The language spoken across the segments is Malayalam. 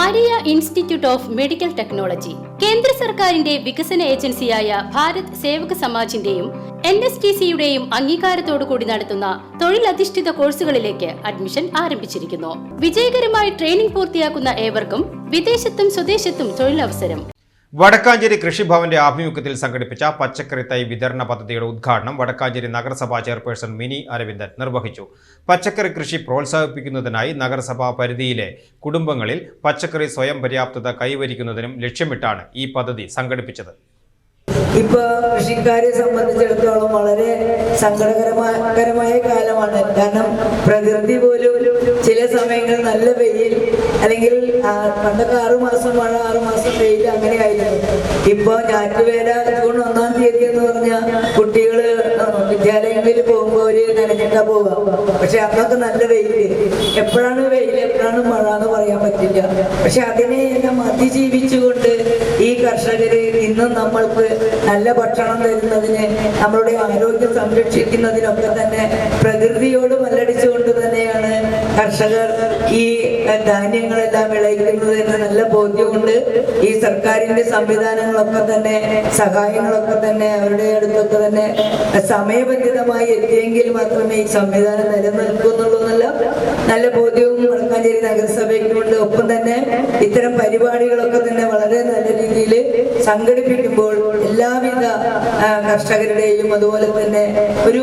Maria institute of medical technology കേന്ദ്ര സർക്കാരിന്റെ വികസന ഏജൻസിയായ ഭാരത് സേവക് സമാജിന്റെയും NSTCയുടെയും അംഗീകാരത്തോടുകൂടി നടത്തുന്ന തൊഴിലധിഷ്ഠിത കോഴ്സുകളിലേക്ക് അഡ്മിഷൻ ആരംഭിച്ചിരിക്കുന്നു. വിജയകരമായി ട്രെയിനിംഗ് പൂർത്തിയാക്കുന്ന ഏവർക്കും വിദേശത്തും സ്വദേശത്തും തൊഴിലവസരം. വടക്കാഞ്ചേരി കൃഷിഭവന്റെ ആഭിമുഖ്യത്തിൽ സംഘടിപ്പിച്ച പച്ചക്കറി തൈ വിതരണ പദ്ധതിയുടെ ഉദ്ഘാടനം വടക്കാഞ്ചേരി നഗരസഭാ ചെയർപേഴ്സൺ മിനി അരവിന്ദൻ നിർവഹിച്ചു. പച്ചക്കറി കൃഷി പ്രോത്സാഹിപ്പിക്കുന്നതിനായി നഗരസഭാ പരിധിയിലെ കുടുംബങ്ങളിൽ പച്ചക്കറി സ്വയം പര്യാപ്തത കൈവരിക്കുന്നതിനും ലക്ഷ്യമിട്ടാണ് ഈ പദ്ധതി സംഘടിപ്പിച്ചത്. ഇപ്പോൾ കൃഷിക്കാരെ സംബന്ധിച്ചിടത്തോളം വളരെ സങ്കടകരമായ കാലമാണ്. കാരണം പ്രകൃതി പോലും ചില സമയങ്ങളിൽ നല്ല വെയിൽ, അല്ലെങ്കിൽ പണ്ടൊക്കെ 6 മാസം മഴ 6 മാസം വെയിൽ അങ്ങനെയായിരുന്നു. ഇപ്പോൾ ഞാറ്റുവേല ജൂൺ 1-ാം തീയതി എന്ന് പറഞ്ഞാൽ കുട്ടികൾ വിദ്യാലയങ്ങളിൽ പോകുമ്പോൾ ഒരു നനഞ്ഞിട്ടാ പോവുക. പക്ഷെ അന്നൊക്കെ നല്ല വെയിൽ, എപ്പോഴാണ് വെയിൽ എപ്പോഴാണ് മഴ എന്ന് പറയാൻ പറ്റില്ല. പക്ഷെ അതിനെ എല്ലാം അതിജീവിച്ചുകൊണ്ട് ഈ കർഷകര് ഇന്നും നമ്മൾക്ക് നല്ല ഭക്ഷണം തരുന്നതിന്, നമ്മളുടെ ആരോഗ്യം സംരക്ഷിക്കുന്നതിനൊക്കെ തന്നെ പ്രകൃതിയോട് മല്ലടിച്ചുകൊണ്ട് തന്നെയാണ് കർഷകർ ഈ ധാന്യങ്ങളെല്ലാം വിളയിക്കുന്നതിന് നല്ല ബോധ്യമുണ്ട്. ഈ സർക്കാരിന്റെ സംവിധാനങ്ങളൊക്കെ തന്നെ, സഹായങ്ങളൊക്കെ തന്നെ അവരുടെ അടുത്തൊക്കെ തന്നെ സമയബന്ധിതമായി എത്തിയെങ്കിൽ മാത്രമേ ഈ സംവിധാനം നിലനിൽക്കുന്നുള്ളൂന്നല്ല നല്ല ബോധ്യവും വടക്കാഞ്ചേരി നഗരസഭയ്ക്കുണ്ട്. ഒപ്പം തന്നെ ഇത്തരം പരിപാടികളൊക്കെ തന്നെ വളരെ നല്ല രീതിയിൽ സംഘടിപ്പിക്കുമ്പോൾ എല്ലാവിധ കർഷകരുടെയും അതുപോലെ തന്നെ ഒരു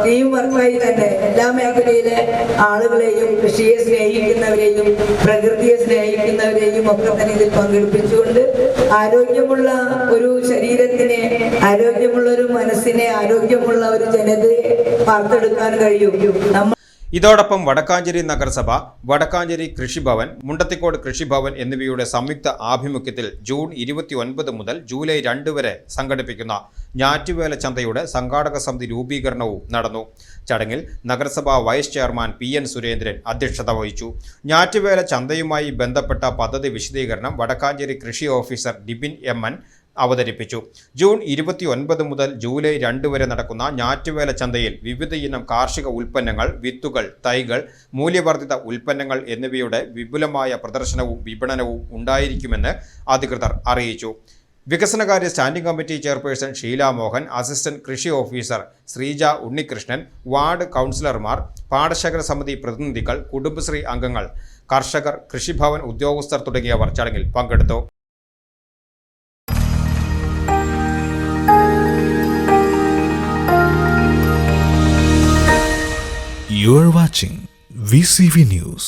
ടീം വർക്കായി തന്നെ എല്ലാ മേഖലയിലെ ആളുകളെയും, കൃഷിയെ സ്നേഹിക്കുന്നവരെയും പ്രകൃതിയെ സ്നേഹിക്കുന്നവരെയും ഒക്കെ തന്നെ ഇതിൽ പങ്കെടുപ്പിച്ചുകൊണ്ട് ആരോഗ്യമുള്ള ഒരു ശരീരത്തിനെ, ആരോഗ്യമുള്ള ഒരു മനസ്സിനെ, ആരോഗ്യമുള്ള ഒരു ജനതയെ വാർത്തെടുക്കാൻ കഴിയും. ഇതോടൊപ്പം വടക്കാഞ്ചേരി നഗരസഭ, വടക്കാഞ്ചേരി കൃഷിഭവൻ, മുണ്ടത്തിക്കോട് കൃഷിഭവൻ എന്നിവയുടെ സംയുക്ത ആഭിമുഖ്യത്തിൽ ജൂൺ 29 മുതൽ ജൂലൈ 2 വരെ സംഘടിപ്പിക്കുന്ന ഞാറ്റുവേല ചന്തയുടെ സംഘാടക സമിതി രൂപീകരണവും നടന്നു. ചടങ്ങിൽ നഗരസഭാ വൈസ് ചെയർമാൻ PN സുരേന്ദ്രൻ അധ്യക്ഷത വഹിച്ചു. ഞാറ്റുവേല ചന്തയുമായി ബന്ധപ്പെട്ട പദ്ധതി വിശദീകരണം വടക്കാഞ്ചേരി കൃഷി ഓഫീസർ ഡിബിൻ MN അവതരിപ്പിച്ചു. ജൂൺ 29 മുതൽ ജൂലൈ 2 വരെ നടക്കുന്ന ഞാറ്റുവേല ചന്തയിൽ വിവിധ ഇനം കാർഷിക ഉൽപ്പന്നങ്ങൾ, വിത്തുകൾ, തൈകൾ, മൂല്യവർദ്ധിത ഉൽപ്പന്നങ്ങൾ എന്നിവയുടെ വിപുലമായ പ്രദർശനവും വിപണനവും ഉണ്ടായിരിക്കുമെന്ന് അധികൃതർ അറിയിച്ചു. വികസനകാര്യ standing committee chairperson Sheela Mohan, assistant കൃഷി ഓഫീസർ ശ്രീജ ഉണ്ണികൃഷ്ണൻ, വാർഡ് കൗൺസിലർമാർ, പാടശേഖര സമിതി പ്രതിനിധികൾ, കുടുംബശ്രീ അംഗങ്ങൾ, കർഷകർ, കൃഷിഭവൻ ഉദ്യോഗസ്ഥർ തുടങ്ങിയവർ ചടങ്ങിൽ പങ്കെടുത്തു. You are watching VCV News.